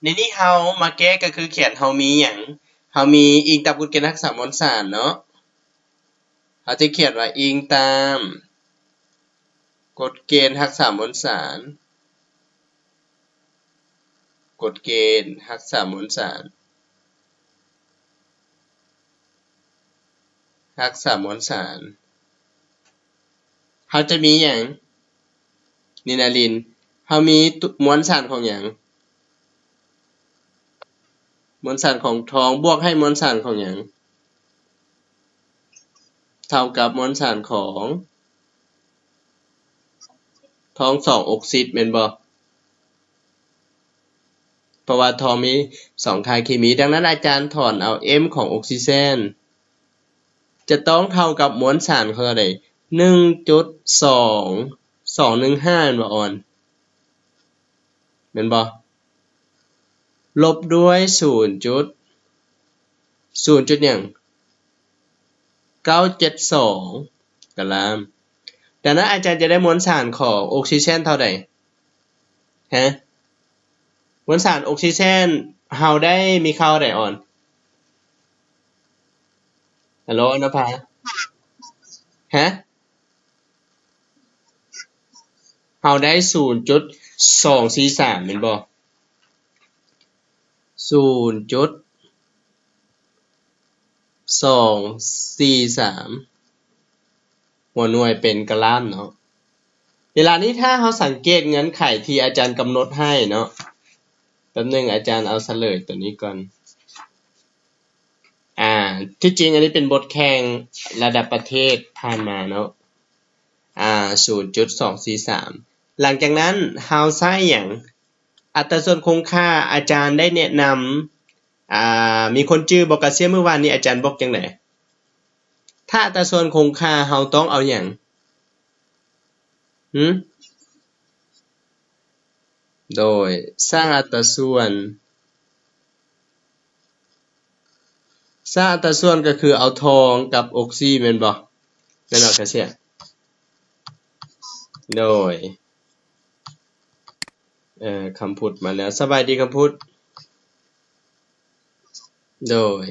ในนี้เฮามาแก้ก็คือเขียนเฮามีหยังเฮามีอิงตามกฎเกณฑ์รักษามวลสารเนาะเฮาจะเขียนว่าอิงตามกฎเกณฑ์รักษามวลสารกฎเกณฑ์รักษามวลสารรักษามวลสารเฮาจะมีหยังนี่นารินเฮามีมวลสารของหยังมวลสารของทองบวกให้มวลสารของหยังเท่ากับมวลสารของทอง2ออกซิดแม่นบ่เพราะว่าทองมี2ค่าเคมีดังนั้นอาจารย์ถอนเอา M ของออกซิเจนจะต้องเท่ากับมวลสารของเท่าใด 1.2215 แม่นบ่ออนแม่นบ่ลบด้วย0.0จุดหยัง972กะลามดังนั้นอาจารย์จะได้มวลสารของออกซิเจนเท่าใดฮะมวลสารออกซิเจนเฮาได้มีค่าเท่าใดออนฮัลโหลอนภาฮะเฮาได้ 0.243 แม่นบ่0.243 หัวหน่วยเป็นกะลามเนาะเวลานี้ถ้าเฮาสังเกตเงื่อนไขที่อาจารย์กำหนดให้เนาะแป๊บนึงอาจารย์เอาเฉลยตัวนี้ก่อนที่จริงอันนี้เป็นบทแข่งระดับประเทศผ่านมาเนาะ0.243 หลังจากนั้นเฮาใช้หยังอัตราส่วนคงค่าอาจารย์ได้แนะนำมีคนจื้อบอกกะเสียเมื่อวานนี้อาจารย์บอกจังได๋ถ้าอัตราส่วนคงค่าเฮาต้องเอาหยังโดยสร้างอัตราส่วนก็คือเอาทองกับออกซิแม่นบ่แม่นบ่กะเสียโดยคำพูดมาแล้วสบายดีคำพูดโดย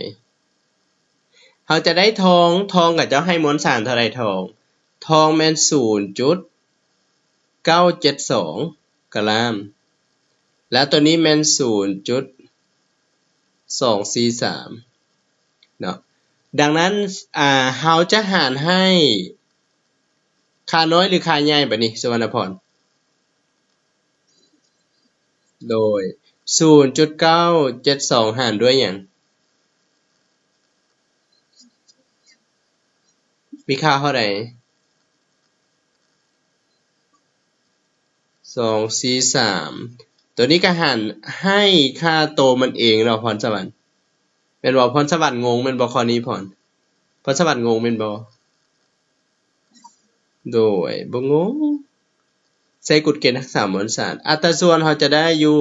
เฮาจะได้ทองก็จะให้มวลสารเท่าใดทองแม่น 0.972 กะลามแล้วตัวนี้แม่น 0.243 เนาะดังนั้นเฮาจะหารให้ค่าน้อยหรือค่าใหญ่บัดนี้สุวรรณพรโดย 0.972 หารด้วยหยังมีค่าเท่าใด243ตัวนี้ก็หารให้ค่าโตมันเองเนาะพรสวรรค์แม่นบ่พรสวรรค์งงแม่นบ่ข้อนี้พรสวรรค์งงแม่นบ่โดยบ่งงใช้กฎเกณฑ์รักษามวลสารอัตราส่วนเฮาจะได้อยู่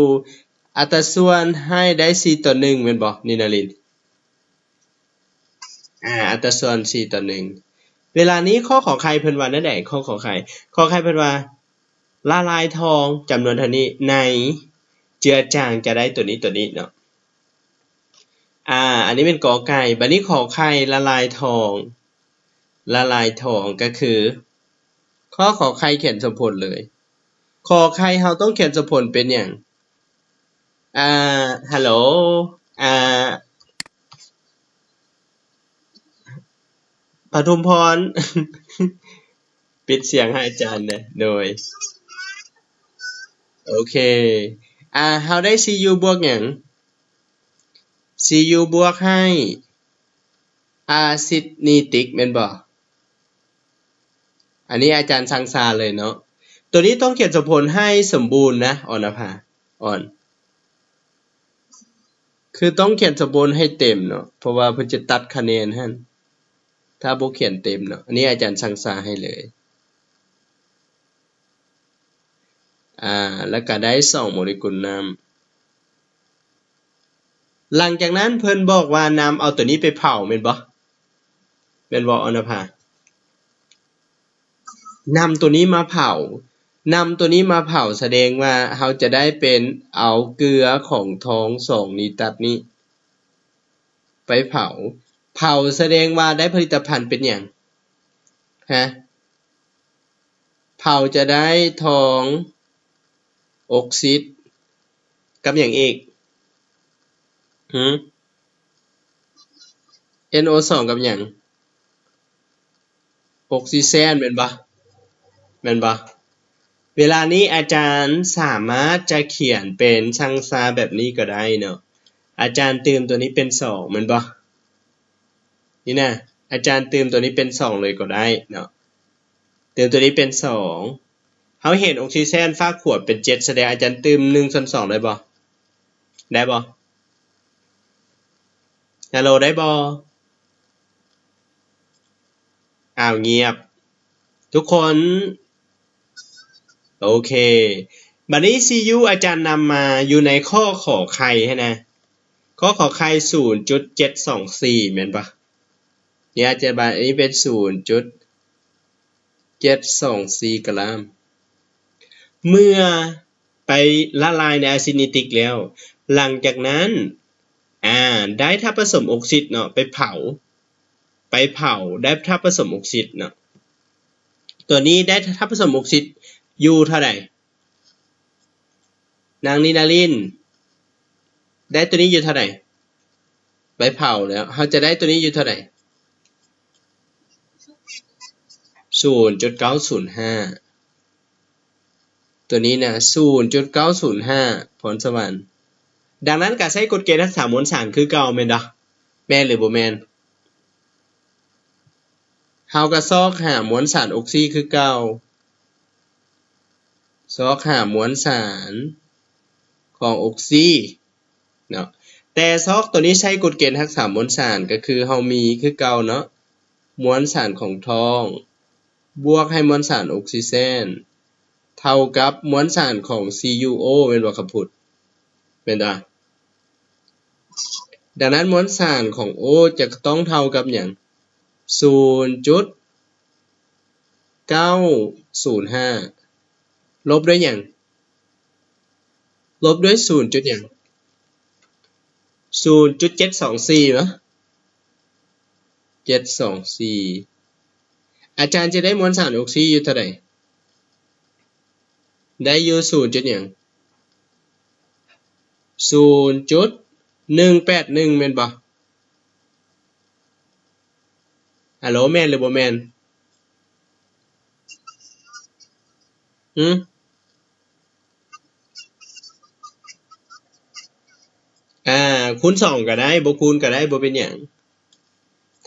อัตราส่วนให้ได้4:1แม่นบ่นินารินอัตราส่วน4:1เวลานี้ข้อขอไข่เพิ่นว่าแนวใดข้อขอไข่เพิ่นว่าละลายทองจำนวนเท่านี้ในเจือจางจะได้ตัวนี้เนาะอันนี้เป็นกอไก่บัดนี้ขอไข่ละลายทองก็คือข้อขอไข่เขียนสมผลเลยขอไข่เฮาต้องเขียนสมผลเป็นหยังฮัลโหลปทุมพร ปิดเสียงให้อาจารย์นะโดยโอเคเฮาได้ Cu บวกหยัง Cu บวกให้อาซิดนิตริกแม่นบ่อันนี้อาจารย์สั่งซาเลยเนาะตัวนี้ต้องเขียนสมผลให้สมบูรณ์นะออนภาคือต้องเขียนสมบูรณ์ให้เต็มเนาะเพราะว่าเพิ่นจะตัดคะแนนหั่นถ้าบ่เขียนเต็มเนาะอันนี้อาจารย์สั่งซาให้เลยแล้วก็ได้2โมเลกุลน้ำหลังจากนั้นเพิ่นบอกว่านำเอาตัวนี้ไปเผาแม่นบ่ออนภานำตัวนี้มาเผา นำตัวนี้มาเผาแสดงว่าเราจะได้เป็นเอาเกลือของท้อง2นิตรัตนี้ไปเผาแสดงว่าได้ผลิตภัณฑ์เป็นอย่างฮะเผาจะได้ทองออกซิดกับอย่างอีกNO2 กับอย่างออกซิเจนแม่นบ่เวลานี้อาจารย์สามารถจะเขียนเป็นชังซาแบบนี้ก็ได้เนาะอาจารย์เติมตัวนี้เป็น2แม่นบ่นี่นะอาจารย์เติมตัวนี้เป็น2เลยก็ได้เนาะเติมตัวนี้เป็น2เฮาเห็นออกซิเจนฝาขวดเป็น7แสดงอาจารย์เติม1/2ได้บ่ฮัลโหลได้บ่เงียบทุกคนโอเคบัดนี้ CU อาจารย์นำมาอยู่ในข้อขอไข่ให้นะข้อขอไข่ 0.724 แม่นปะเนี่ยอาจารย์บัดนี้เป็น 0.724 กรัมเมื่อไปละลายในอะซิดนิติกแล้วหลังจากนั้นได้ถ้าผสมออกซิดเนาะไปเผาได้ถ้าผสมออกซิดเนาะตัวนี้ได้ถ้าผสมออกซิดอยู่เท่าไหร่นางนินารินได้ตัวนี้อยู่เท่าไหร่ไปเผาแล้วเราจะได้ตัวนี้อยู่เท่าไหร่ 0.905 ตัวนี้นะ 0.905 พรสวรรค์ดังนั้นการใช้กฎเกณฑ์รักษามวลสารคือเก่าแม่นดะแม่นหรือบ่แม่นเฮาก็ซอกหามวลสารออกซิคือเก่าซอกหามวลสารของออกซิเนาะแต่ซอกตัวนี้ใช้กฎเกณฑ์รักษามวลสารก็คือเฮามีคือเก่าเนาะมวลสารของทองบวกให้มวลสารออกซิเจนเท่ากับมวลสารของ CuO แม่นบ่ครับพุทธแม่นบ่ดังนั้นมวลสารของ O จะต้องเท่ากับหยัง 0.905 ลบด้วยหยังลบด้วย0จุดหยัง 0.724 เนาะ724อาจารย์จะได้มวลสารออกซิอยู่เท่าใดได้อยู่0จุดหยัง0.181 แม่นบ่ฮัลโหลแม่นหรือบ่แม่นคูณ2ก็ได้บ่คูณก็ได้บ่เป็นหยัง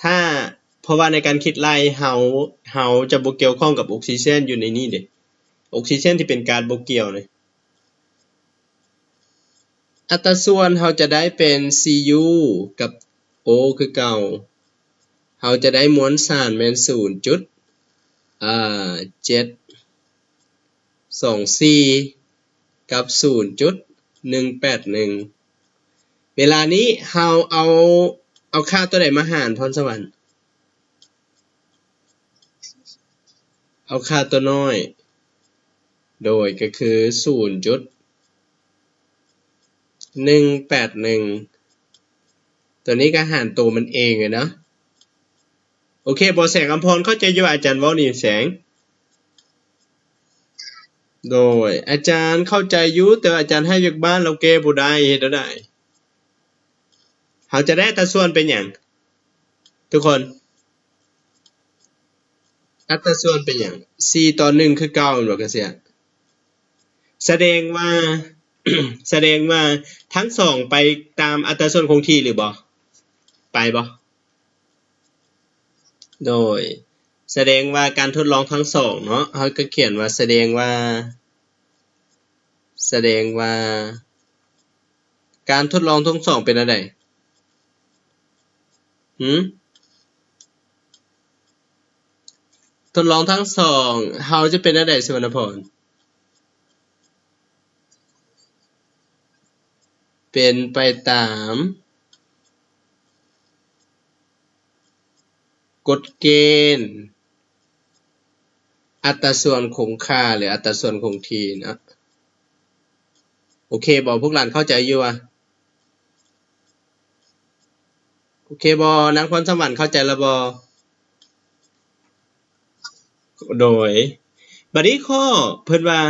ถ้าเพราะว่าในการคิดไล่เฮาจะบ่เกี่ยวข้องกับออกซิเจนอยู่ในนี้เด้ออกซิเจนที่เป็นก๊าซบ่เกี่ยวเลยอัตราส่วนเฮาจะได้เป็น Cu กับ O คือเก่าเฮาจะได้มวลสารแม่น0.724 กับ 0.181 เวลานี้เฮาเอาค่าตัวใดมาหารพรสวรรค์เอาค่าตัวน้อยโดยก็คือ 0.181 ตัวนี้ก็หารตัวมันเองเลยเนาะโอเคบ่แสงอำพรเข้าใจอยู่อาจารย์เว้านี่แสงโดยอาจารย์เข้าใจอยู่แต่อาจารย์ให้เวียกบ้านเราแก้บ่ได้เฮ็ดได้เฮาจะได้อัตราส่วนเป็นหยังทุกคนอัตราส่วนเป็นหยัง4:1คือเก่าแม่นบ่จังซี่แสดงว่า ทั้ง2ไปตามอัตราส่วนคงที่หรือบ่ไปบ่โดยแสดงว่าการทดลองทั้ง2เนาะเฮาก็เขียนว่าแสดงว่าการทดลองทั้ง2เป็นอันใดทดลองทั้ง2เฮาจะเป็นอันใดสุวรรณพรเป็นไปตามกฎเกณฑ์ อัตราส่วนคงค่าหรืออัตราส่วนคงที่นะโอเคบ่พวกหลานเข้าใจอยู่อ่ะโอเคบ่นางพรสวรรค์เข้าใจแล้วบ่โดยบัดนี้ข้อเพิ่นว่า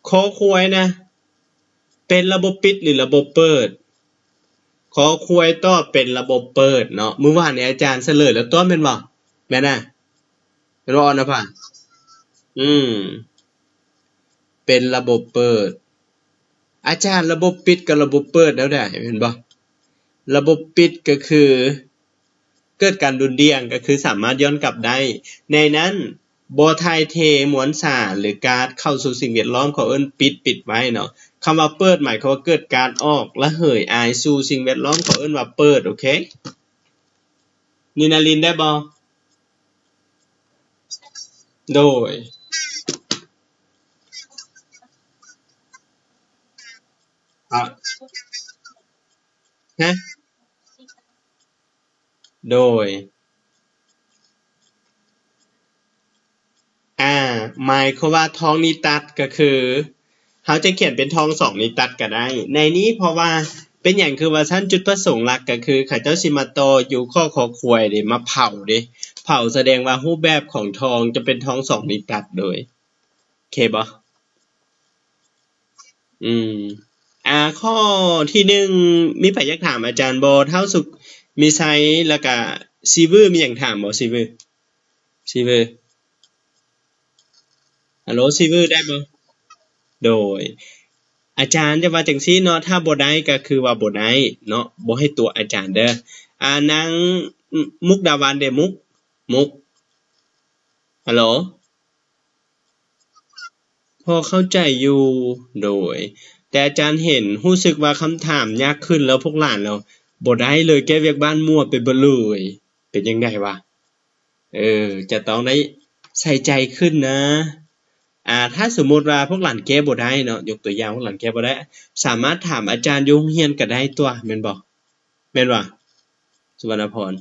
คอควายนะเป็นระบบปิดหรือระบบเปิดขอควายตอบเป็นระบบเปิดเนาะมื้อวานนี้อาจารย์เฉลยแล้วตัวแม่นบ่แม่นน่ะเป็นบ่อนะพ่ะอืมเป็นระบบเปิดอาจารย์ระบบปิดกับระบบเปิดแล้วได้เห็นบ่ระบบปิดก็คือเกิดการดุลเดี่ยงก็คือสามารถย้อนกลับได้ในนั้นบ่ถ่ายเทมวลสารหรือก๊าซเข้าสู่สิ่งแวดล้อมเขาเอิ้นปิดไว้เนาะคำว่าเปิดหมายความว่าเกิดการออกระเหยอายสู่สิ่งแวดล้อมเขาเอิ้นว่าเปิดโอเคนินารินได้บ่โดยอ่ะฮะโดยหมายความว่าทองนิตัสก็คือเขาจะเขียนเป็นทองสองนิตัสก็ได้ในนี้เพราะว่าเป็นอย่างคือว่าท่านจุดประสงค์หลักก็คือข้าเจ้าสิมาต่ออยู่ข้อคอควายเด้มาเผาเด้เผาแสดงว่ารูปแบบของทองจะเป็นทองสองนิตัสโดยโอเคบ่อืมข้อที่หนึ่งมีไผอยากถามอาจารย์บ่เท่าสุขมีไซแล้วก็ซีเวอร์มีหยังถามบ่ซีเวอร์ซีเวอร์ฮัลโหลซีเวอร์ได้บ่โดย อาจารย์จะว่าจังซี่เนาะถ้าบ่ได้ก็คือว่าบ่ได้เนาะบ่ให้ตัวอาจารย์เด้อนางมุกดาวันเด้มุกฮัลโหลพอเข้าใจอยู่โดยแต่อาจารย์เห็นรู้สึกว่าคำถามยากขึ้นแล้วพวกหลานแล้วบ่ได้เลยแก้เวียกบ้านมั่วไปเบิดเลยเป็นจังได๋วะจะต้องได้ใส่ใจขึ้นนะถ้าสมมุติว่าพวกหลานแก้บ่ได้เนาะยกตัวอย่างพวกหลานแก้บ่ได้สามารถถามอาจารย์อยู่โรงเรียนก็ได้ตัวแม่นบ่แม่นบ่สุวรรณพร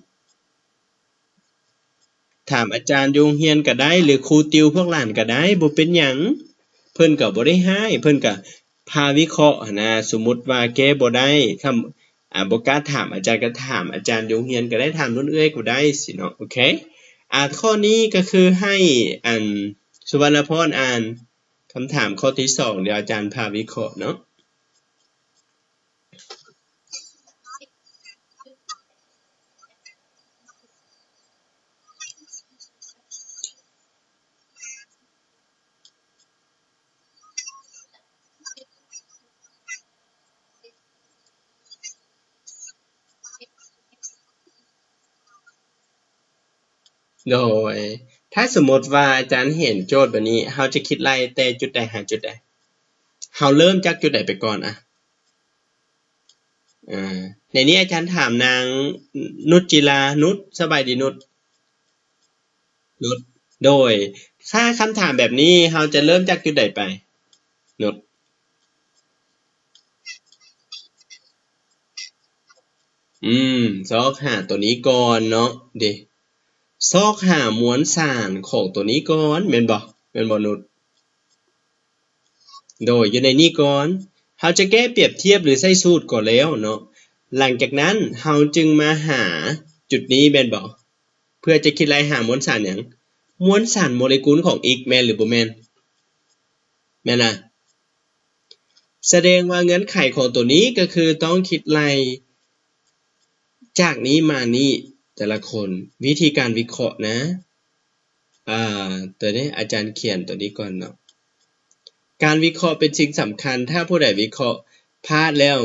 ถามอาจารย์อยู่โรงเรียนก็ได้หรือครูติวพวกหลานก็ได้บ่เป็นหยังเพิ่นก็บ่ได้ร้ายเพิ่นก็พาวิเคราะห์หั้นนะสมมุติว่าแก้บ่ได้คำบ่กล้าถามอาจารย์ก็ถามอาจารย์อยู่โรงเรียนก็ได้ถามรุ่นเอื้อยก็ได้สิเนาะโอเคข้อนี้ก็คือให้สุวรรณพรอ่านคำถามข้อที่2เดี๋ยวอาจารย์พาวิเคราะห์เนาะโดยถ้าสมมติว่าอาจารย์เห็นโจทย์แบบนี้เราจะคิดไล่แต่จุดใดหาจุดใดเราเริ่มจากจุดใดไปก่อนในนี้อาจารย์ถามนางนุชจิลานุชสบายดีนุชโดยถ้าคำถามแบบนี้เราจะเริ่มจากจุดใดไปนุชซอกหาตัวนี้ก่อนเนาะเดซอกหามวลสารของตัวนี้ก่อนแม่นบ่นุชโดยอยู่ในนี้ก่อนเราจะแก้เปรียบเทียบหรือใส่สูตรก่อนแล้วเนาะหลังจากนั้นเราจึงมาหาจุดนี้แม่นบ่เพื่อจะคิดไล่หามวลสารหยังมวลสารโมเลกุลของอีกแม่นหรือบ่แม่นแม่นแสดงว่าเงื่อนไขของตัวนี้ก็คือต้องคิดไล่จากนี้มานี้แต่ละคนวิธีการวิเคราะห์นะตัวนี้อาจารย์เขียนตัวนี้ก่อนเนาะการวิเคราะห์เป็นสิ่งสำคัญถ้าผู้ใดวิเคราะห์พลาดแล้ว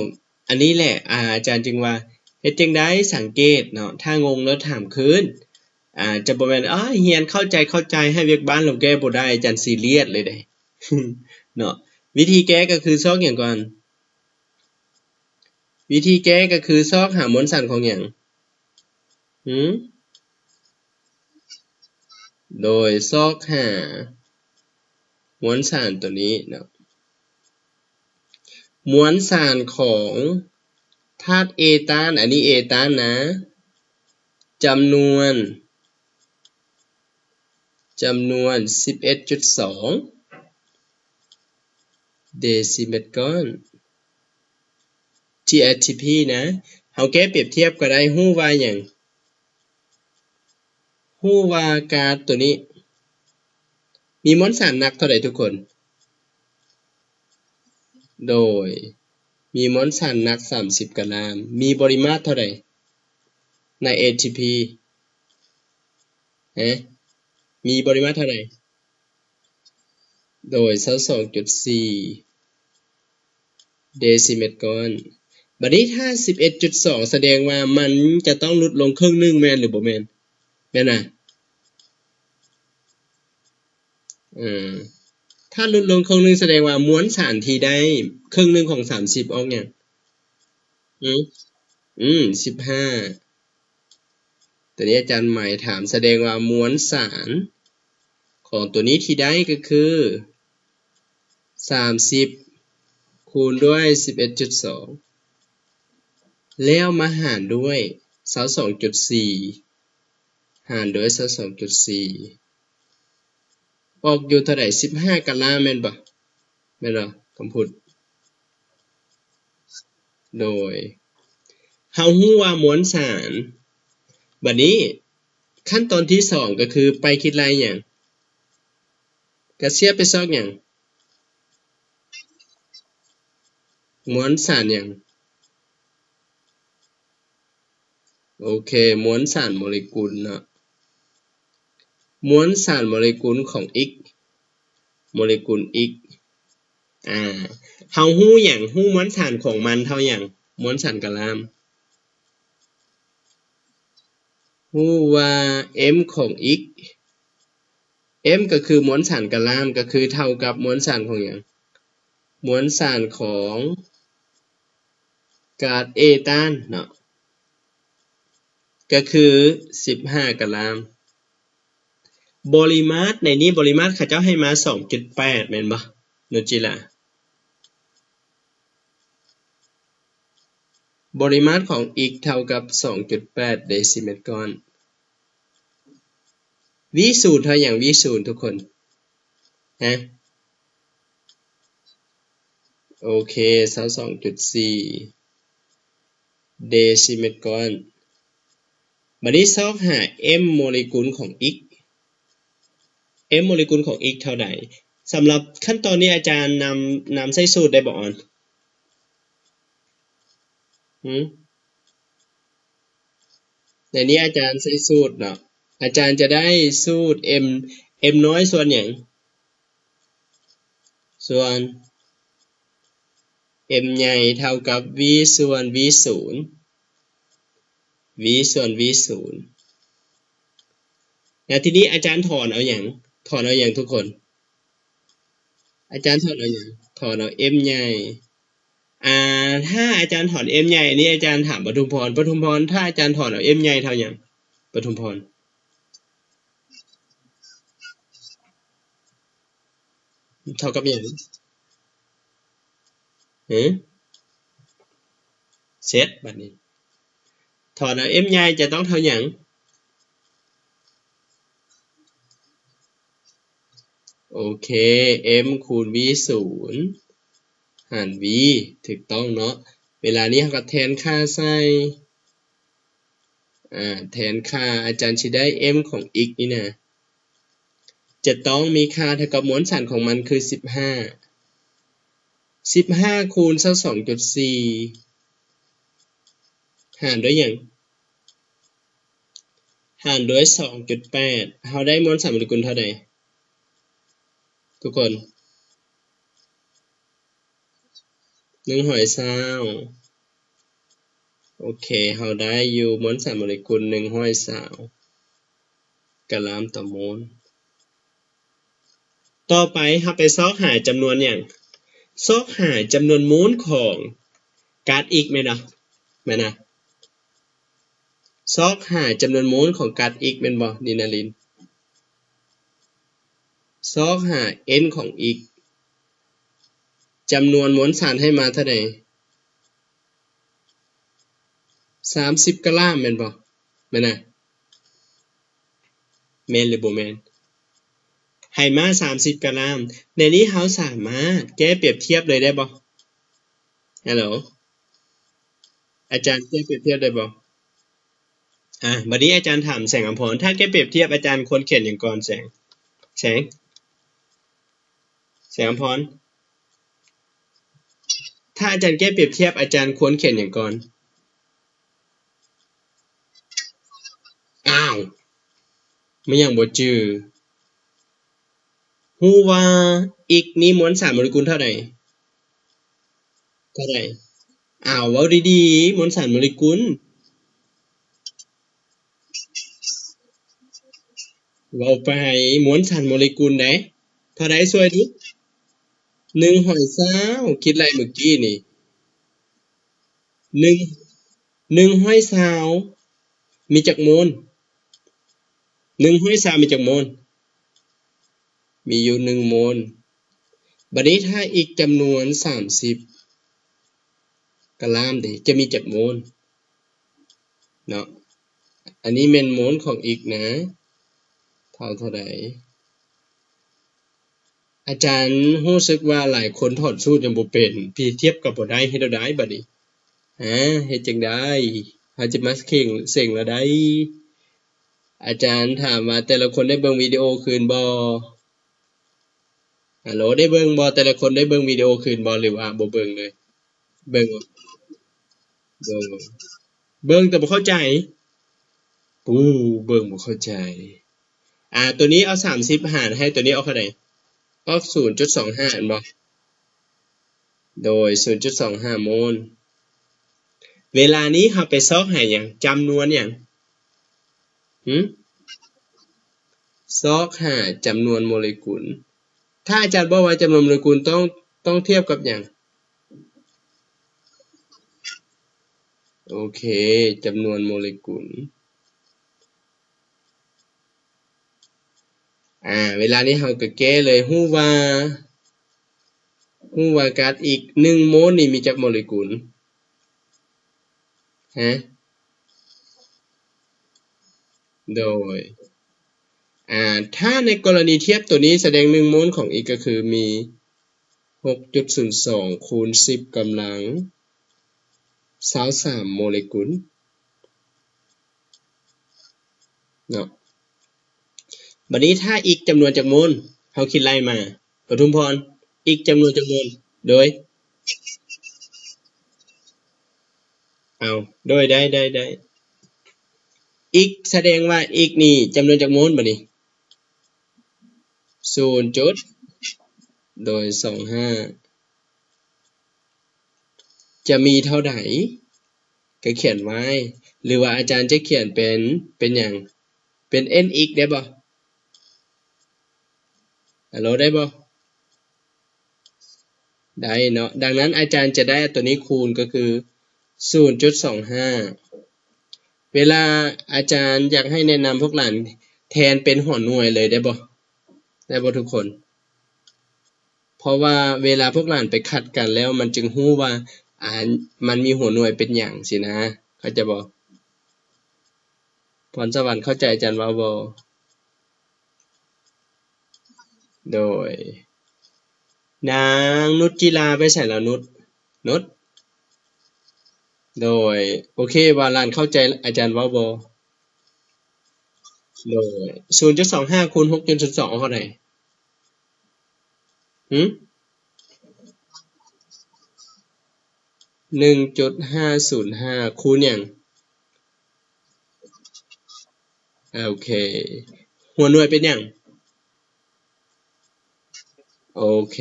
อันนี้แหละอาจารย์จึงว่าเฮ็ดจังได๋สังเกตเนาะถ้างงแล้วถามคืนจะบ่แม่นเรียนเข้าใจให้เวียกบ้านแล้วแก้บ่ได้อาจารย์ซีเรียสเลยเด้ เนาะวิธีแก้ก็คือซอกหยังก่อนวิธีแก้ก็คือซอกหามวลสารของหยังโดยซอกหามวลสารตัวนี้เนาะมวลสารของธาตุเอตานอันนี้เอตานนะจำนวน จำนวน 11.2 เดซิเมตรก้อน TATP นะเฮาแก้เปรียบเทียบก็ได้ฮู้ว่าหยังฮู้ว่าการ์ดตัวนี้มีมวลสารหนักเท่าใดทุกคนโดยมีมวลสารหนัก30กรัมมีปริมาตรเท่าใดใน ATP มีปริมาตรเท่าใดโดย 22.4 เดซิเมตรก้อนบัดนี้ถ้า 11.2 แสดงว่ามันจะต้องลดลงครึ่งหนึงแม่นหรือบ่แม่นแม่นน่ะถ้าลดลงครึ่งหนึงแสดงว่ามวลสารที่ได้ครึ่งหนึงของ30ออกหยัง15ตัวนี้อาจารย์หมายถามแสดงว่ามวลสารของตัวนี้ที่ได้ก็คือ30คูณด้วย 11.2 แล้วมาหารด้วย 22.4 หารด้วย 22.4 ออกอยู่เท่าใด15กรัมแม่นบ่แม่นบ่คำพูดโดยเฮาฮู้ว่ามวลสารบัดนี้ขั้นตอนที่2ก็คือไปคิดลายหยังก็เสียบไปซอกหยังมวลสารหยังโอเคมวลสารโมเลกุลเนาะมวลสารโมเลกุลของ X โมเลกุล X เฮาฮู้หยังฮู้มวลสารของมันเท่าหยังมวลสารกะลามฮู้ว่า M ของ X M ก็คือมวลสารกะลามก็คือเท่ากับมวลสารของหยังมวลสารของก๊าซเอทานเนาะก็คือ15กรัมปริมาตรในนี้ปริมาตรเขาเจ้าให้มา 2.8 แม่นบ่นุจิล่ะปริมาตรของ X เท่ากับ 2.8 เดซิเมตรก้อนV0 เท่าหยัง V0 ทุกคนโอเค 22.4 เดซิเมตรก้อนบัดนี้ซอกหา M โมเลกุลของ X M โมเลกุลของ X เท่าใดสำหรับขั้นตอนนี้อาจารย์นำใส่สูตรได้บ่ออนในนี้อาจารย์ใส่สูตรเนาะอาจารย์จะได้สูตร M น้อยส่วนหยังส่วน M ใหญ่เท่ากับ V ส่วน V0 V ส่วน V0 แล้วทีนี้อาจารย์ถอนเอาหยังทุกคนอาจารย์ถอนเอาหยังถอนเอา M ใหญ่ถ้าอาจารย์ถอน M ใหญ่นี่อาจารย์ถามปทุมพรถ้าอาจารย์ถอนเอา M ใหญ่เท่าหยังปทุมพรเท่ากับหยังเซตบัดนี้ถอนเอา M ใหญ่จะต้องเท่าหยังโอเค M คูณ V0 หาร V ถูกต้องเนาะเวลานี้เราก็แทนค่าใส่แทนค่าอาจารย์สิได้ M ของ X นี่นะจะต้องมีค่าเท่ากับมวลสารของมันคือ15คูณ 22.4 หารด้วยหยังหารด้วย 2.8 เราได้มวลสารโมเลกุลเท่าใดทุกคน120โอเคเราได้อยู่มวลสารโมเลกุล120กรัมต่อโมลต่อไปเราไปซอกหาจำนวนหยังซอกหาจำนวนโมลของก๊าซอีกไหมนะแม่นะซอกหาจำนวนโมลของก๊าซอีกแม่นบ่ดินาลินซอกหา N ของอีกจำนวนมวลสารให้มาเท่าใด30กรัมแม่นบ่แม่นน่ะแม่นหรือบ่แม่น ให้มา30ตารางในนี้เราสามารถแก้เปรียบเทียบเลยได้บ่ฮัลโหลอาจารย์แก้เปรียบเทียบได้บ่บัดนี้อาจารย์ถามแสงอำพรถ้าแก้เปรียบเทียบอาจารย์ควรเขียนหยังก่อนแสงอำพรถ้าอาจารย์แก้เปรียบเทียบอาจารย์ควรเขียนหยังก่อนอ้าวมันยังบ่จื้อฮู้ว่าอีกนี้มวลสารโมเลกุลเท่าใดอ้าวเว้าดีๆมวลสารโมเลกุลเว้าไปมวลสารโมเลกุลใดเท่าใดช่วยดิ120คิดไรเมื่อกี้นี่120มีจักโมล120มีจักโมลมีอยู่1โมลบัดนี้ถ้าอีกจำนวน30กะลามดิจะมีจักโมลเนาะอันนี้แม่นโมลของอีกนะเท่าใดอาจารย์รู้สึกว่าหลายคนถอดสูตรยังบ่เป็นพี่เทียบกับบ่ได้เฮ็ดได้บัดนี้เฮ็ดจังได๋เฮาจะมาเข่งเซ็งแล้วได้อาจารย์ถามว่าแต่ละคนได้เบิ่งวิดีโอคืนบ่ฮัลโหลได้เบิ่งบ่แต่ละคนได้เบิ่งวิดีโอคืนบ่หรือว่าบ่เบิ่งเลยเบิ่งเบิ่งแต่บ่เข้าใจปูเบิ่งบ่เข้าใจตัวนี้เอา30หารให้ตัวนี้เอาเท่าใดออก 0.25 อันบ่โดย 0.25 โมลเวลานี้เราไปซอกให้หยังจำนวนหยังซอกหาจำนวนโมเลกุลถ้าอาจารย์บอกว่าจำนวนโมเลกุลต้องเทียบกับหยังโอเคจำนวนโมเลกุลเวลานี้เราก็แก้เลยฮู้ว่าก๊าซอีก1โมลนี่มีจักโมเลกุลโดยถ้าในกรณีเทียบตัวนี้แสดง1โมลของอีกก็คือมี 6.02 คูณ 10 กำลัง23โมเลกุลเนาะบัดนี้ถ้าอีกจำนวนจักโมลเฮาคิดไล่มาปทุมพรอีกจำนวนจักโมลโดยโดยได้อีกแสดงว่าอีกนี่จำนวนจักโมลบัดนี้0จุดโดย25จะมีเท่าใดก็เขียนไว้หรือว่าอาจารย์จะเขียนเป็นหยังเป็น n อีกได้บ่ฮัลโหลได้บ่ได้เนาะดังนั้นอาจารย์จะได้ตัวนี้คูณก็คือ 0.25 เวลาอาจารย์อยากให้แนะนำพวกหลานแทนเป็นหัวหน่วยเลยได้บ่ทุกคนเพราะว่าเวลาพวกหลานไปขัดกันแล้วมันจึงรู้ว่ามันมีหัวหน่วยเป็นหยังสินะเข้าใจบ่พรสวรรค์เข้าใจอาจารย์ว่าบ่โดยนางนุชจิลาไปใส่แล้วนุชโดยโอเคว่าหลานเข้าใจอาจารย์ว่าบ่โดย 0.25 คูณ 6.02 เท่าใด1.505 คูณหยังโอเคหัวหน่วยเป็นหยังโอเค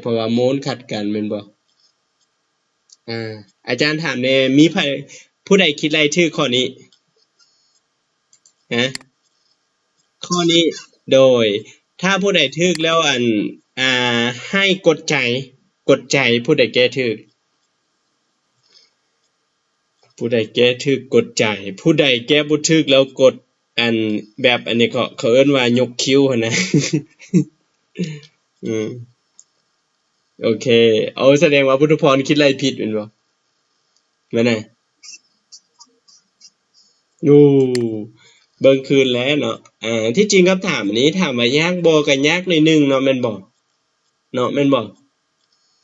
เพราะว่าโมลขัดกันแม่นบ่อาจารย์ถามแน่มีผู้ใดคิดไรชื่อข้อนี้ข้อนี้โดยถ้าผู้ใดถูกแล้วให้กดใจผู้ใดแก้ถูกผู้ใดแก้ถูกกดใจผู้ใดแก้บ่ถูกแล้วกดแบบอันนี้เขาเอิ้นว่ายกคิ้วหั่นนะโอเคแสดงว่าพุทธพรคิดไรผิดแม่นบ่แม่นน่ะเบิ่งคืนแล้วเนาะ ที่จริงคำถามอันนี้ถามว่ายากบ่ก็ยากหน่อยนึงเนาะแม่นบ่เนาะแม่นบ่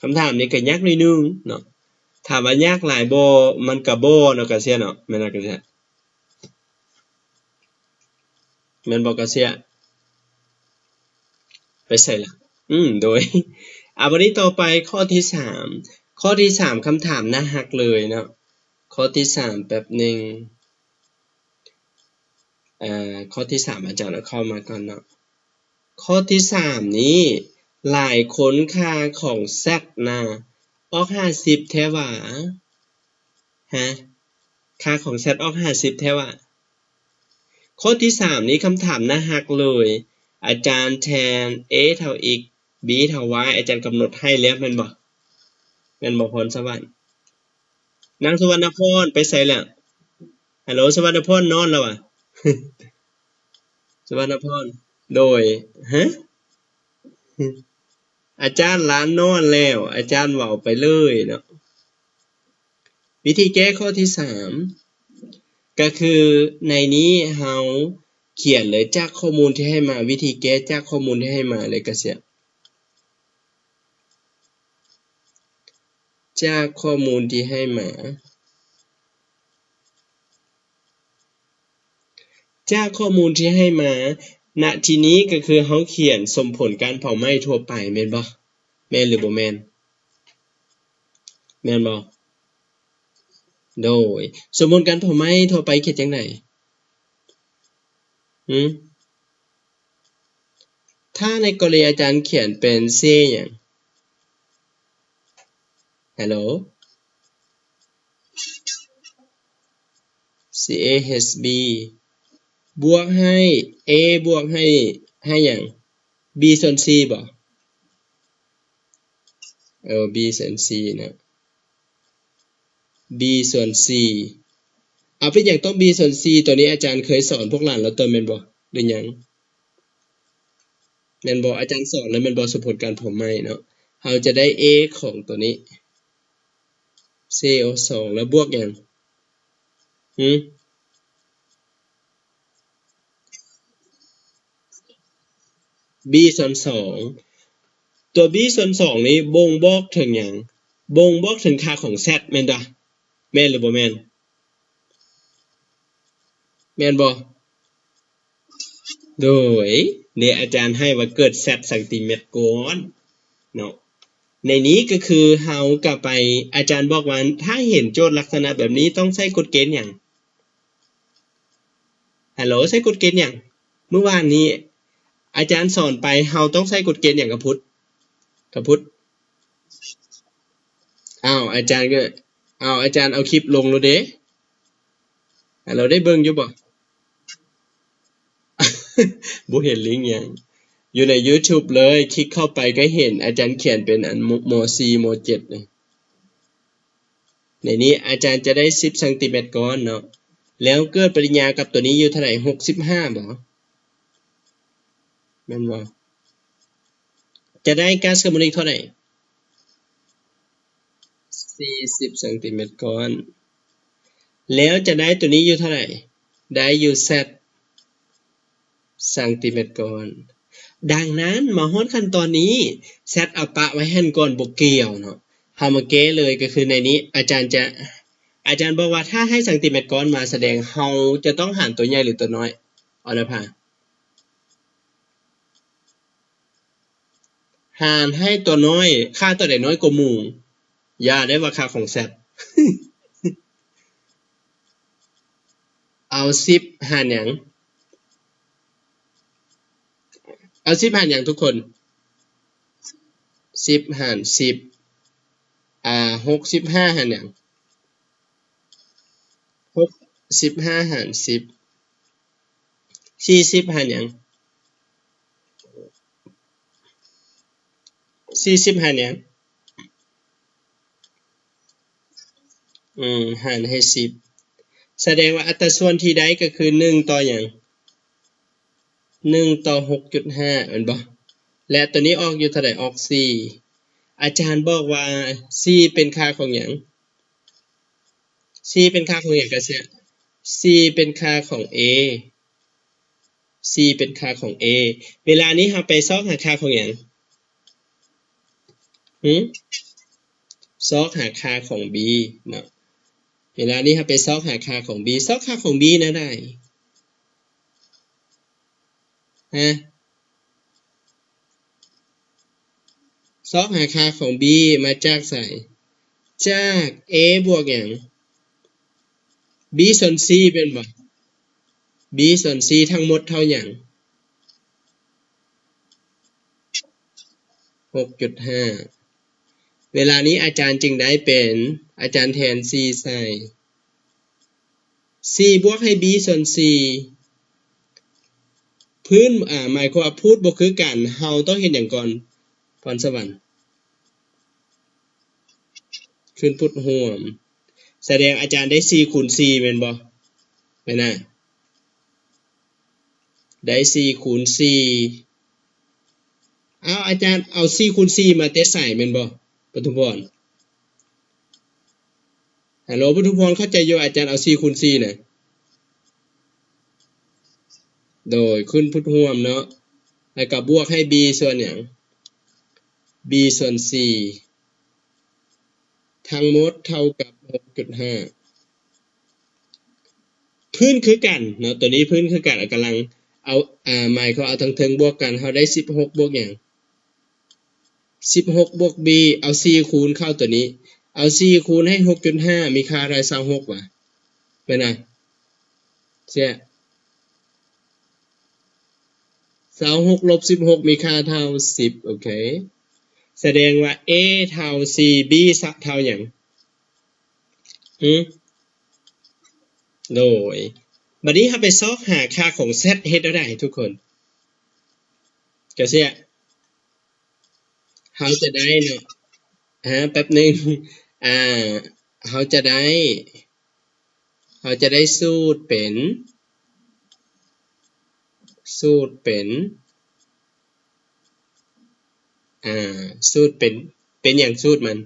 คำถามนี้ก็ยากหน่อยนึงเนาะถามว่ายากหลายบ่มันก็บ่เนาะก็เสียเนาะแม่นบ่ก็เสียแม่นบ่ก็เสียไปใส่ล่ะโดยวันนี้ต่อไปข้อที่3ข้อที่3คำถามน่าฮักเลยเนาะข้อที่3แป๊บนึงข้อที่3อาจารย์เอาเข้ามาก่อนเนาะข้อที่3นี้หลายคนค่าของ Z นะออก50แท้ว่าฮะค่าของ Z ออก50แท้ว่าข้อที่3นี้คำถามน่าฮักเลยอาจารย์แทน A เท่า x b เท่า y อาจารย์กำหนดให้แล้วแม่นบ่พรสวรรค์นางสุวรรณพรไปไสแล้วฮัลโหลสุวรรณพรนอนแล้วอ่ะ สุวรรณพรโดยฮะอาจารย์ล้านนอนแล้วอาจารย์เว้าไปเลยเนาะวิธีแก้ข้อที่3ก็คือในนี้เฮาเขียนเลยจากข้อมูลที่ให้มาวิธีแก้จากข้อมูลที่ให้มาเลยก็เสียจากข้อมูลที่ให้มาจากข้อมูลที่ให้มาณที่นี้ก็คือเฮาเขียนสมผลการเผาไหม้ทั่วไปแม่นบ่แม่นหรือบ่แม่นแม่นบ่โดยสมมุติการเผาไหม้ทั่วไปเขียนจังได๋ถ้าในกรณีอาจารย์เขียนเป็น C หยังฮัลโหล CAHB บวกให้ A บวกให้หยัง B ส่วน C บ่B ส่วน C นะ B ส่วน C เป็นหยังต้อง B ส่วน C ตัวนี้อาจารย์เคยสอนพวกหลานแล้วตัวแม่นบ่หรือหยังแม่นบ่อาจารย์สอนแล้วแม่นบ่สมผลการเผาไหม้เนาะเราจะได้ A ของตัวนี้ CO2 แล้วบวกหยังB ส่วน2ตัว B ส่วน2นี้บ่งบอกถึงหยังบ่งบอกถึงค่าของ Z แม่นบ่แม่นหรือบ่แม่นแม่นบ่โดยเนี่ยอาจารย์ให้ว่าเกิด Z ซนก่อนเนาะในนี้ก็คือเฮาก็ไปอาจารย์บอกว่าถ้าเห็นโจทย์ลักษณะแบบนี้ต้องใช้กฎเกณฑ์หยังฮัลโหลใช้กฎเกณฑ์หยังเมื่อวานนี้อาจารย์สอนไปเฮาต้องใช้กฎเกณฑ์หยังกับพุทธอาจารย์ก็อาจารย์เอาคลิปลงแล้วเด้เราได้เบิ่งอยู่บ่ บ่เห็นลิงก์หยังอยู่ใน YouTube เลยคลิกเข้าไปก็เห็นอาจารย์เขียนเป็นอันม4ม7เลยในนี้อาจารย์จะได้10ซมก่อนเนาะแล้วเกิดปริญญากับตัวนี้อยู่เท่าไหร่65บ่แม่นบ่จะได้ก๊าซคาร์บอนิกเท่าไหร่40ซมก่อนแล้วจะได้ตัวนี้อยู่เท่าไหร่ได้อยู่ Z ซมก่อนดังนั้นมาฮอดขั้นตอนนี้ Z เอาปะไว้หั่นก่อนบ่เกี่ยวเนาะเฮามาแก้เลยก็คือในนี้อาจารย์บอกว่าถ้าให้ซมก่อนมาแสดงเฮาจะต้องหารตัวใหญ่หรือตัวน้อยอรภาหารให้ตัวน้อยค่าตัวใดน้อยกว่าหมู่อย่าได้ว่าค่าของ Z เอา10หารหยังเอา10หารหยังทุกคน10หาร1065หารหยัง65หาร10 40หารหยัง40หารหยังหารให้10แสดงว่าอัตราส่วนที่ได้ก็คือ1ต่อหยัง1ต่อ 6.5 แม่นบ่และตัวนี้ออกอยู่เท่าใดออก4อาจารย์บอกว่า4เป็นค่าของหยัง4เป็นค่าของหยังก็เสีย4เป็นค่าของ A c เป็นค่าของ a เวลานี้เราไปซอกหาค่าของหยังซอกหาค่าของ b เนาะเวลานี้เราไปซอกหาค่าของ b ซอกค่าของ b นะได้ฮะซอกหาค่าของ b มาจากใส่จาก a บวกหยัง b ส่วน c เป็นบ่ b ส่วน c ทั้งหมดเท่าหยัง 6.5 เวลานี้อาจารย์จึงได้เป็นอาจารย์แทน c ใส่ c บวกให้ b ส่วน c พื้นหมายความว่าพูดบ่คือกันเฮาต้องเฮ็ดหยังก่อนพรสวรรค์ขึ้นพุทธร่วมแสดงอาจารย์ได้4คูณ4แม่นบ่แม่นน่ะได้4คูณ4อาจารย์เอา4คูณ4มาแต่ใส่แม่นบ่ปทุมพรฮัลโหลปทุมพรเข้าใจอยู่อาจารย์เอา4คูณ4น่ะโดยขึ้นพุทธร่วมเนาะแล้วก็บวกให้ b ส่วนหยัง b ส่วน c ทั้งหมดเท่ากับ 6.5 พื้นคือกันเนาะตัวนี้พื้นคือกันกำลังเอาหมายเขาเอาทั้งเทิงบวกกันเขาได้16บวกหยัง16บวก b เอา4คูณเข้าตัวนี้เอา4คูณให้ 6.5 มีค่าเท่าไหร่26ว่ะเป็นไงเสีย26ลบ16มีค่าเท่า10โอเคแสดงว่า a เท่า c b เท่าหยังโดยบัดนี้เราไปซอกหาค่าของ z เฮ็ดได้ทุกคนก็เสียเราจะได้เนาะแป๊บนึงเราจะได้สูตรเป็นสูตรเป็นอย่างสูตรมัน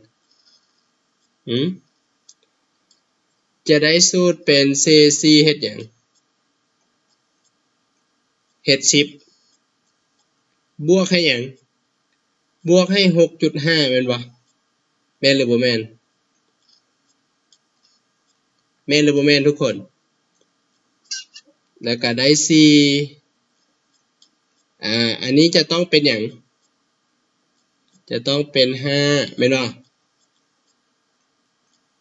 จะได้สูตรเป็น c เฮ็ดหยังเฮ็ด10บวกให้หยังบวกให้ 6.5 แม่นบ่แม่นหรือบ่แม่นแม่นหรือบ่แม่นทุกคนแล้วก็ได้4อันนี้จะต้องเป็นหยังจะต้องเป็น5แม่นบ่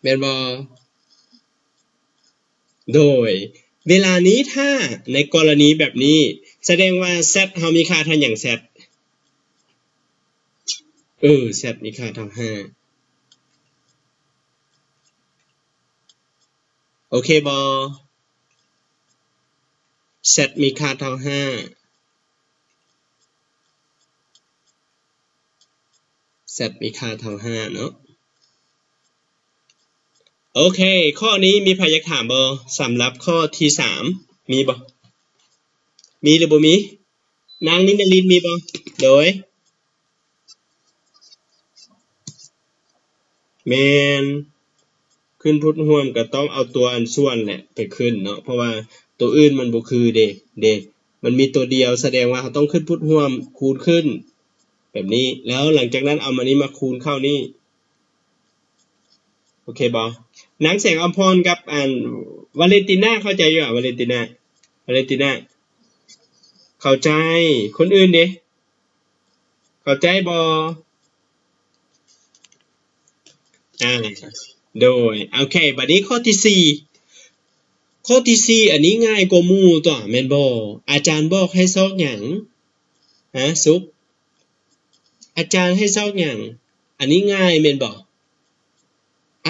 แม่นบ่โดยเวลานี้ถ้าในกรณีแบบนี้แสดงว่า z เฮามีค่าเท่าหยัง z z มีค่าเท่า5โอเคบ่ z มีค่าเท่า5z มีค่าเท่า5เนาะโอเคข้อนี้มีใครอยากถามบ่สำหรับข้อที่3มีบ่มีหรือบ่มีนางนินลินมีบ่โดยแม่นขึ้นพุทธร่วมก็ต้องเอาตัวอันส่วนแหละไปขึ้นเนาะเพราะว่าตัวอื่นมันบ่คือเด้มันมีตัวเดียวแสดงว่าเราต้องขึ้นพุทธร่วมคูณขึ้นแบบนี้แล้วหลังจากนั้นเอามานี้มาคูณเข้านี่โอเคบ่นางแสงอภรณ์กับวาเลนติน่าเข้าใจอยู่วาเลนติน่าเข้าใจคนอื่นเด้เข้าใจบ่โดยโอเคบัดนี้ข้อที่4อันนี้ง่ายกว่าหมู่ตัวแม่นบ่อาจารย์บอกให้ซอกหยังซุปอาจารย์ให้ซอกหยังอันนี้ง่ายแม่นบ่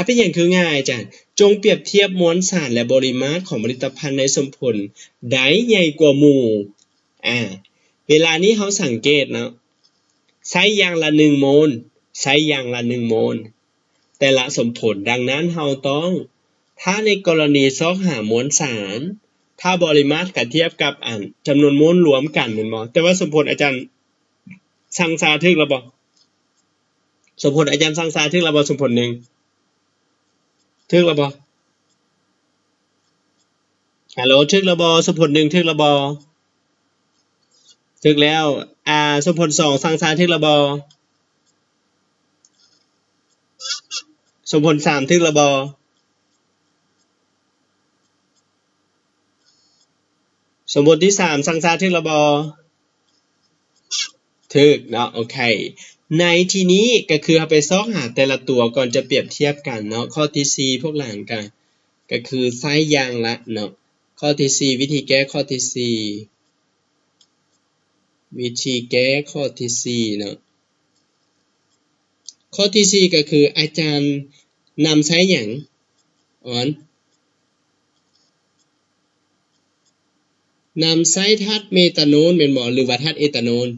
เป็นหยังคือง่ายอาจารย์จงเปรียบเทียบมวลสารและปริมาตรของผลิตภัณฑ์ในสมผลใดใหญ่กว่าหมู่เวลานี้เฮาสังเกตเนาะใช้อย่างละ1โมลแต่ละสมผลดังนั้นเราต้องถ้าในกรณีซอกหามวลสารถ้าปริมาตรก็เทียบกับจำนวนโมลรวมกันแม่นบ่แต่ว่าสมผลอาจารย์สั่งซาถึกแล้วบ่สมผลอาจารย์สั่งซาถึกแล้วบ่สมผล1ถึกแล้วบ่ฮัลโหลถึกแล้วบ่สมผล1ถึกแล้วบ่ ถึกแล้วสมผล2สังสารถึกและบ่สมผล3ถึกและบ่สมบทที่3สังสารถึกและบ่ถึกเนาะโอเคในที่นี้ก็คือเอาไปซอกหาแต่ละตัวก่อนจะเปรียบเทียบกันเนาะข้อที่4พวกหลานกันก็คือไซส์ยางละเนาะข้อที่4วิธีแก้ข้อที่4วิธีแก้ข้อที่4เนาะข้อที่4ก็คืออาจารย์นำใช้หยังอ่อนนำใช้ธาตุเมตาโนนแม่นบ่หรือว่าธาตุเอทานอล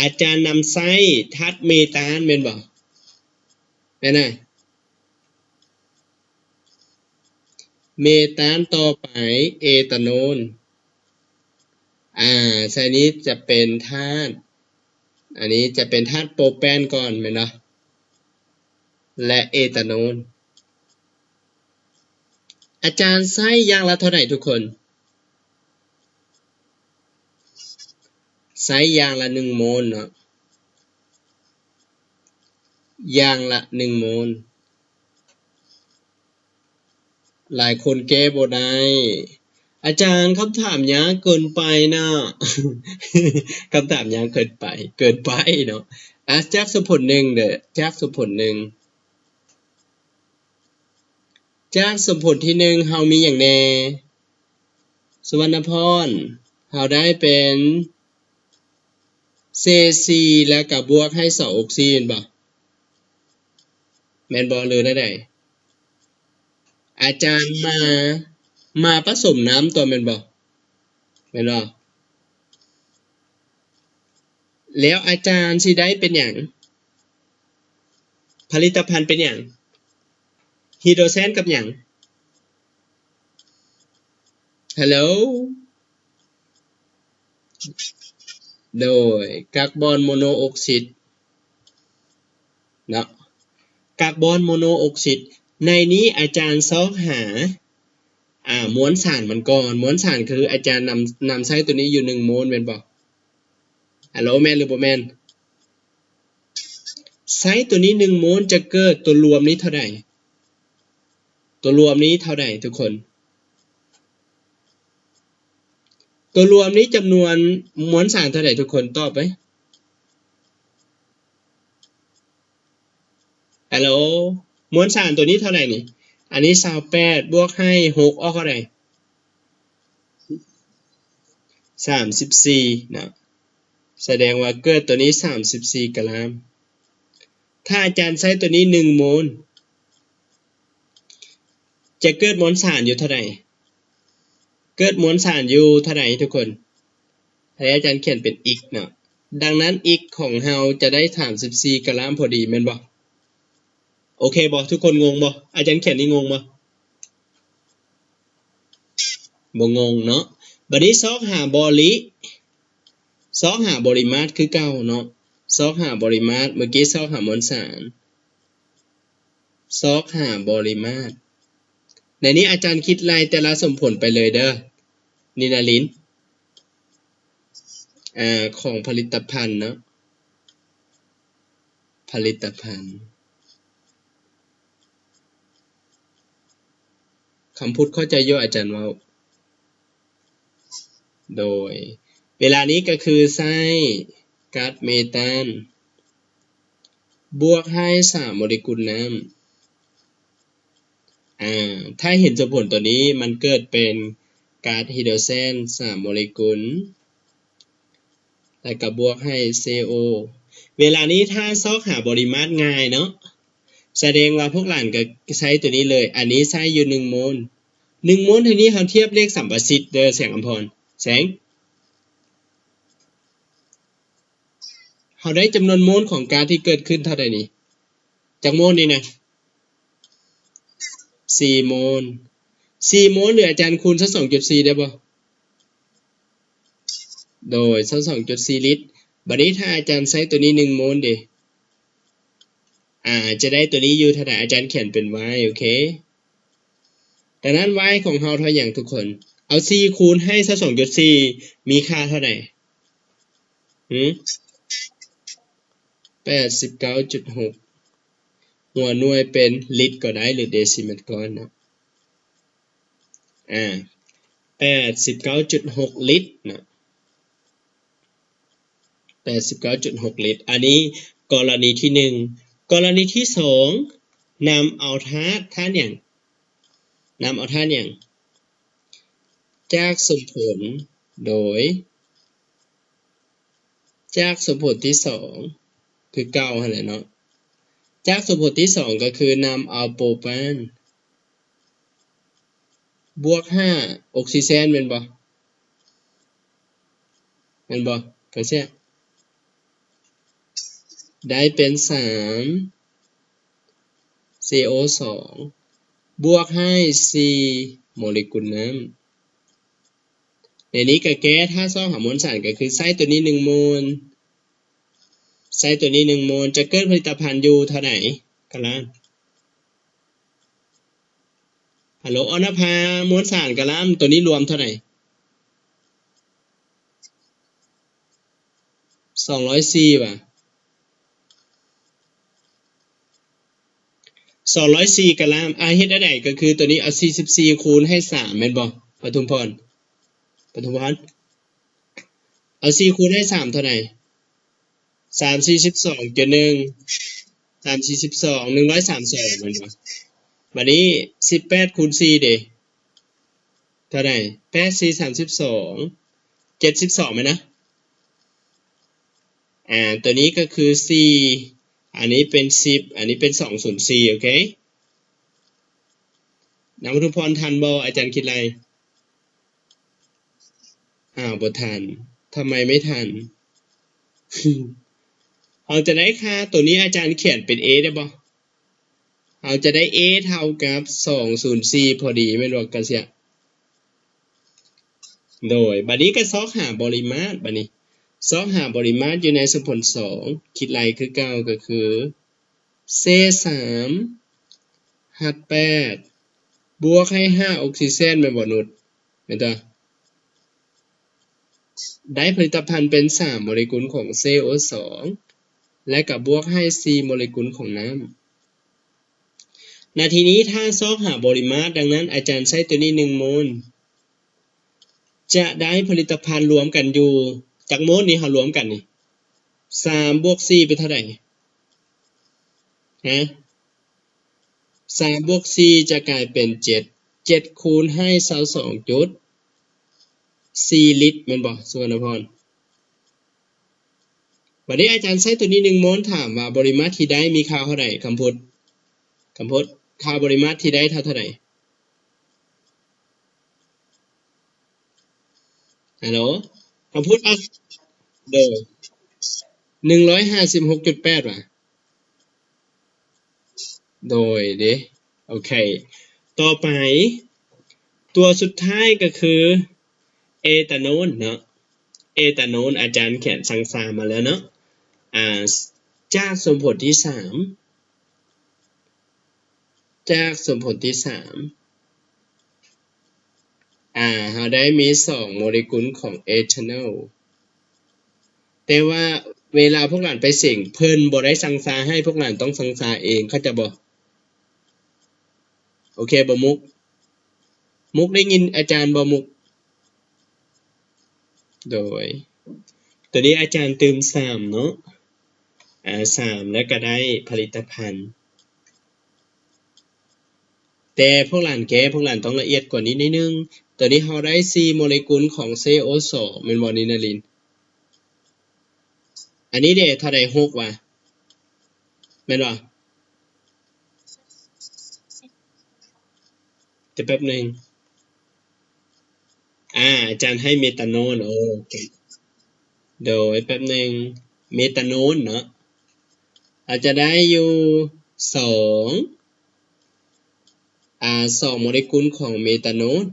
อาจารย์นำใช้ธาตุเมตานแม่นบ่แม่นน่ะเมตานต่อไปเอทานอลใช่นี้จะเป็นธาตุอันนี้จะเป็นธาตุโปรแปนก่อนแม่นเนาะและเอทานอลอาจารย์ใช้อย่างละเท่าไหร่ทุกคนใช้อย่างละ1โมลเนาะอย่างละ1โมลหลายคนแก้บ่ได้อาจารย์คำถามยากเกินไปนะคำถามยากเกินไปเนาะจากสมผล1เด้อจากสมผล1จากสมผลที่1เฮามีหยังแน่สุวรรณพรเฮาได้เป็น C4 แล้วก็บวกให้2ออกซิเจนบ่แม่นบ่หรือได้อาจารย์มาผสมน้ำตัวแม่นบ่แม่นบ่แล้วอาจารย์สิได้เป็นหยังผลิตภัณฑ์เป็นหยังไฮโดรเซนกับหยังฮัลโหลโดยคาร์บอนโมโนออกไซด์เนาะคาร์บอนโมโนออกไซด์ในนี้อาจารย์ซอกหามวลสารมันก่อนมวลสารคืออาจารย์นำใช้ตัวนี้อยู่1โมลแม่นบ่ฮัลโหลแม่นหรือบ่แม่นใช้ตัวนี้1โมลจะเกิดตัวรวมนี้เท่าใดตัวรวมนี้เท่าใดทุกคนตัวรวมนี้จำนวนมวลสารเท่าใดทุกคนตอบไปฮัลโหลมวลสารตัวนี้เท่าไหร่นี่อันนี้28บวกให้6ออกเท่าไหร่34นะแสดงว่าเกิดตัวนี้34กรัมถ้าอาจารย์ใช้ตัวนี้1โมลจะเกิดมวลสารอยู่เท่าไหร่เกิดมวลสารอยู่เท่าไหร่ทุกคนให้อาจารย์เขียนเป็น x เนาะดังนั้น x ของเฮาจะได้34กรัมพอดีแม่นบ่โอเคบ่ทุกคนงงบ่อาจารย์เขียนนี่งงบ่บ่งงเนาะบัดนี้ซอกหาบริมาตรคือเก่าเนาะซอกหาบริมาตรเมื่อกี้ซอกหามวลสารซอกหาบริมาตรในนี้อาจารย์คิดรายแต่ละสมผลไปเลยเด้อนินาลินของผลิตภัณฑ์เนาะผลิตภัณฑ์คำพูดเข้าใจเยอะอาจารย์ว่าโดยเวลานี้ก็คือไส้ก๊าซเมตานบวกให้3โมเลกุลน้ำถ้าเห็นสมผลตัวนี้มันเกิดเป็นก๊าซไฮโดรเจน3โมเลกุลแล้วก็บวกให้ CO เวลานี้ถ้าซอกหาปริมาตรง่ายเนาะแสดงว่าพวกหลานก็ใช้ตัวนี้เลยอันนี้ใช้อยู่1โมล1โมลทีนี้เราเทียบเลขสัมประสิทธิ์เด้อแสงอำพรแสงเราได้จำนวนโมลของก๊าซที่เกิดขึ้นเท่าใดนี่จากโมลนี่นะ4โมล4โมลหรืออาจารย์คูณซะ 2.4 ได้บ่โดยซะ 2.4 ลิตรบัดนี้ถ้าอาจารย์ใช้ตัวนี้1โมลดิจะได้ตัวนี้อยู่เท่าใดอาจารย์เขียนเป็น y โอเค ดังนั้น y ของเราเท่าอย่างทุกคนเอา 4 คูณให้ 22.4 มีค่าเท่าไหร่89.6 หัวหน่วยเป็นลิตรก็ได้หรือเดซิเมตรก็นะ89.6 ลิตรนะ 89.6 ลิตรอันนี้กรณีที่1กรณีที่2นำเอาธาตุอย่างจากสมผลโดยจากสมผลที่2คือเก่าหั่นแหละเนาะจากสมผลที่2ก็คือนำเอาโปรปานบวก5ออกซิเจนแม่นบ่ก็ใช่ได้เป็น3 CO2 บวกให้4โมเลกุลน้ำในนี้ก็แก้ถ้าซ่องหามวลสารก็คือใส่ตัวนี้1โมลใส่ตัวนี้1โมลจะเกิดผลิตภัณฑ์อยู่เท่าไหร่กันล่ะฮัลโหลอนภามวลสารกันล่ะตัวนี้รวมเท่าไหร่204ป่ะ204กะลามเฮ็ดได้ก็คือตัวนี้เอา44คูณให้3แม่นบ่ปทุมพรเอา4คูณให้3เท่าไหร่3 42 1 3 42 132แม่นบ่บัดนี้18คูณ4เด้เท่าไหร่8 4 32 72มั้ยนะตัวนี้ก็คือ4อันนี้เป็น10อันนี้เป็น204โอเคน้ำปทุมพรทันบ่อาจารย์คิดอะไรบ่ทันทำไมไม่ทันเราจะได้ค่าตัวนี้อาจารย์เขียนเป็น a ได้บ่เราจะได้ a เท่ากับ204พอดีแม่นบ่กันเสียโดยบัดนี้ก็ซอกหาปริมาตรบัดนี้ซอกหาปริมาตรอยู่ในสมผล2คิดไรคือเก่าก็คือ C3 H8 บวกให้5ออกซิเจนแม่นบ่นุชแม่นตาได้ผลิตภัณฑ์เป็น3โมเลกุลของ CO2 และกับบวกให้4โมเลกุลของน้ำนาทีนี้ถ้าซอกหาปริมาตรดังนั้นอาจารย์ใช้ตัวนี้1โมลจะได้ผลิตภัณฑ์รวมกันอยู่จากโมลนี้เรารวมกันนี่3บวก4เป็นเท่าไหร่3บวก4จะกลายเป็น7คูณให้22จุด4ลิตรแม่นบ่สุวรรณพรบัดนี้อาจารย์ใช้ตัวนี้1โมลถามว่าปริมาตรที่ได้มีค่าเท่าไหร่คำพูดค่าปริมาตรที่ได้เท่าไหร่ฮัลโหลคำพูดเด้อ156.8 ว่ะโดยเด้โอเคต่อไปตัวสุดท้ายก็คือเอทานอลเนาะเอทานอลอาจารย์เขียนสังสารมาแล้วเนาะจากสมผลที่3เราได้มี2โมเลกุลของเอทานอลแต่ว่าเวลาพวกหลานไปเสี่ยงเพิ่นบ่ได้สังสารให้พวกหลานต้องสังสารเองเข้าใจบ่โอเคบ่มุกได้ยินอาจารย์บ่มุกโดยตัวนี้อาจารย์เติม3เนาะ3แล้วก็ได้ผลิตภัณฑ์แต่พวกหลานต้องละเอียดกว่านี้นิดนึงตัวนี้เราได้4โมเลกุลของ CO2 แม่นบ่นี่นะลินอันนี้เด้เท่าใด6ว่ะแม่นบ่แต่แป๊บนึงอาจารย์ให้เมทานอลโอเคโดยแป๊บนึงเมทานอลเนาะอาจจะได้อยู่2โมเลกุลของเมทานอล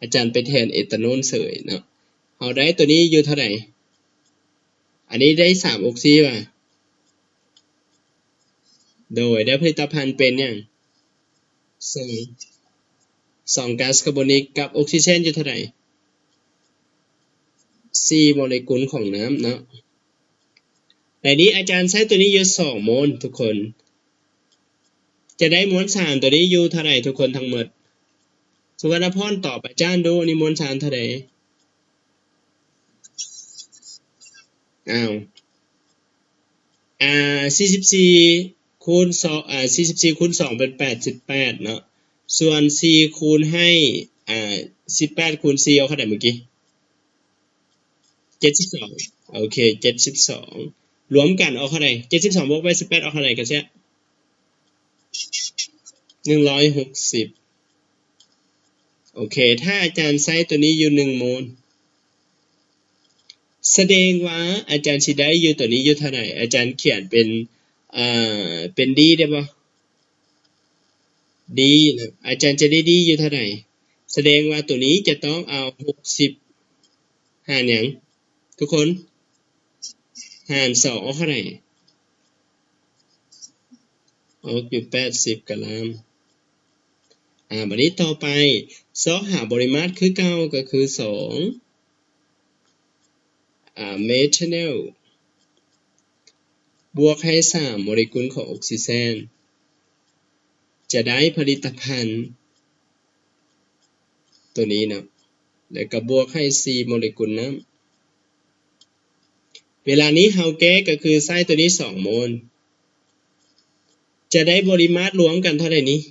อาจารย์ไปแทนเอทานอลเฉยเนาะเราได้ตัวนี้อยู่เท่าไหร่อันนี้ได้3ออกซิป่ะโดยได้ผลิตภัณฑ์เป็นอย่าง2 2ก๊าซคาร์บอนิกกับออกซิเจนอยู่เท่าไหร่4โมเลกุลของน้ำเนาะในนี้อาจารย์ใช้ตัวนี้อยู่2โมลทุกคนจะได้มวลสารตัวนี้อยู่เท่าไหร่ทุกคนทั้งหมดสุวรรณพรตอบอาจารย์ดูนี่มวลสารเท่าไหร่44คูณ244คูณ2เป็น88เนาะส่วน4คูณให้18คูณ4เอาเท่าไหร่เมื่อกี้72โอเค72รวมกันเอาเท่าไหร่72บวกไป18เอาเท่าไหร่กันเสีย160โอเคถ้าอาจารย์ใช้ตัวนี้อยู่1โมลแสดงว่าอาจารย์สิได้อยู่ตัวนี้อยู่เท่าไหร่อาจารย์เขียนเป็นดีได้ป่ะดีนะอาจารย์จะได้ดีอยู่เท่าไหร่แสดงว่าตัวนี้จะต้องเอา60หารอย่างทุกคนหาร2เอาเท่าไหร่อยู่80กะลัมบัดนี้ต่อไปหาปริมาตรคือเก่าก็คือเมทานอลบวกให้3โมเลกุลของออกซิเจนจะได้ผลิตภัณฑ์ตัวนี้นะแล้วก็บวกให้4โมเลกุลน้ำเวลานี้เฮาแก้ก็คือใส่ตัวนี้2โมลจะได้ปริมาตรรวมกันเท่าไหร่นี้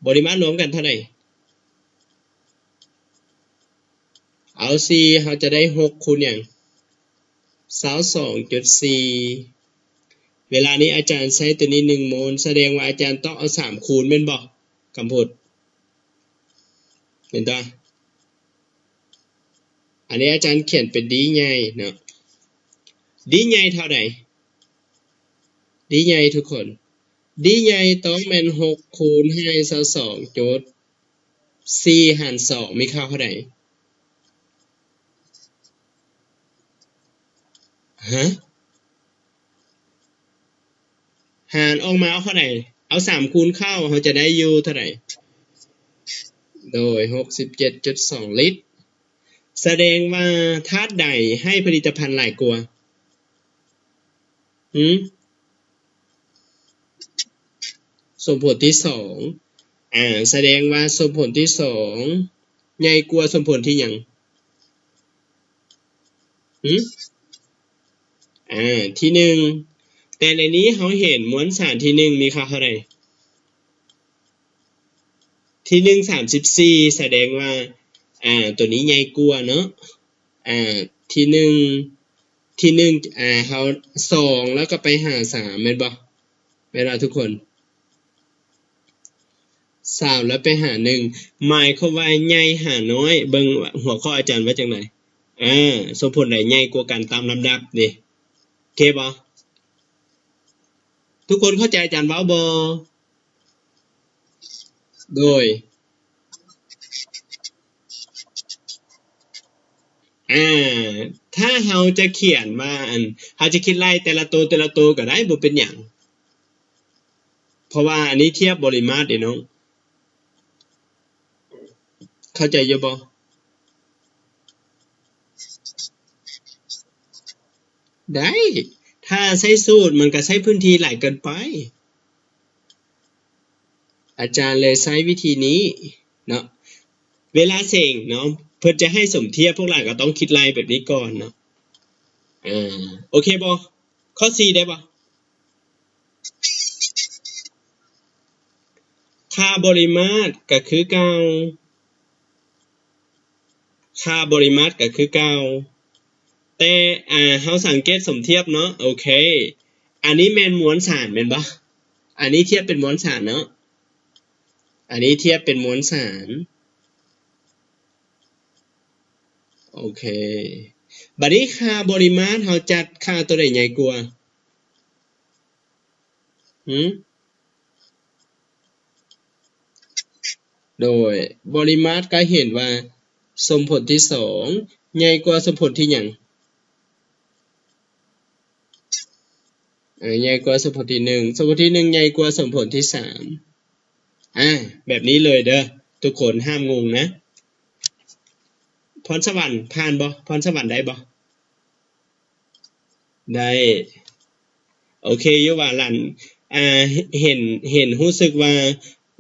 ปริมาตรรวมกันเท่าไหร่เอา4เราจะได้6คูณอย่าง22.4เวลานี้อาจารย์ใช้ตัวนี้1โมลแสดงว่าอาจารย์ต้องเอา3คูณแม่นบ่คำพูดเห็นตัวอันนี้อาจารย์เขียนเป็นดีใหญ่เนาะดีใหญ่เท่าไหร่ดีใหญ่ทุกคนดีใหญ่ต้องเป็น6คูณให้22.4หาร2มีค่าเท่าไหร่ฮะหารออกมาเอาเท่าไหร่เอา3คูณเข้าเราจะได้อยู่เท่าไหร่โดย 67.2 ลิตรแสดงว่าธาตุใดให้ผลิตภัณฑ์หลายกว่าสมผลที่2แสดงว่าสมผลที่2ใหญ่กว่าสมผลที่หยังที่1แต่ในนี้เขาเห็นมวลสารที่1มีค่าเท่าไหร่ที่1 34แสดงว่าตัวนี้ใหญ่กว่าเนาะที่1เขา2แล้วก็ไปหา3แม่นบ่เวลาทุกคน3แล้วไปหา1หมายความว่าใหญ่หาน้อยเบิ่งหัวข้ออาจารย์ว่าจังได๋สมผลไหนใหญ่กว่ากันตามลำดับนี่โอเคบ่ทุกคนเข้าใจอาจารย์เว้าบ่โดยถ้าเราจะเขียนว่าเราจะคิดไล่แต่ละตัวก็ได้บ่เป็นหยังเพราะว่าอันนี้เทียบปริมาตรเด้น้องเข้าใจอยู่บ่ได้ถ้าใช้สูตรมันก็ใช้พื้นที่หลายเกินไปอาจารย์เลยใช้วิธีนี้เนาะเวลาเส่งเนาะเพื่อจะให้สมเทียบพวกเราก็ต้องคิดไล่แบบนี้ก่อนเนาะโอเคบ่ข้อ4ได้บ่ค่าปริมาตรก็คือเก่าค่าปริมาตรก็คือเก่าแต่เฮาสังเกตสมเทียบเนาะโอเคอันนี้แม่นมวลสารแม่นบ่อันนี้เทียบเป็นมวลสารเนาะอันนี้เทียบเป็นมวลสารโอเคบัดนี้ค่าปริมาตรเฮาจัดค่าตัวใดใหญ่กว่าโดยปริมาตรก็เห็นว่าสมผลที่2ใหญ่กว่าสมผลที่หยังใหญ่กว่าสมผลที่1สมผลที่1ใหญ่กว่าสมผลที่3แบบนี้เลยเด้อ ทุกคนห้ามงงนะพรสวรรค์ผ่านบ่พรสวรรค์ได้บ่ได้โอเคอยู่ว่าหลานเห็นรู้สึกว่า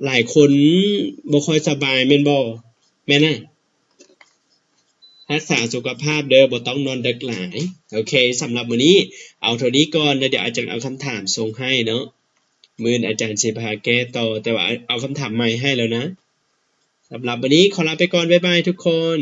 หลายคนบ่ค่อยสบายแม่นบ่แม่นน่ะรักษาสุขภาพเด้อบ่ต้องนอนดึกหลายโอเคสำหรับมื้อนี้เอาเท่านี้ก่อนแล้วเดี๋ยวอาจารย์เอาคำถามส่งให้เนาะมื้อนี้อาจารย์สิพาแก้ต่อแต่ว่าเอาคำถามใหม่ให้แล้วนะสำหรับวันนี้ขอลาไปก่อนบ๊ายบายทุกคน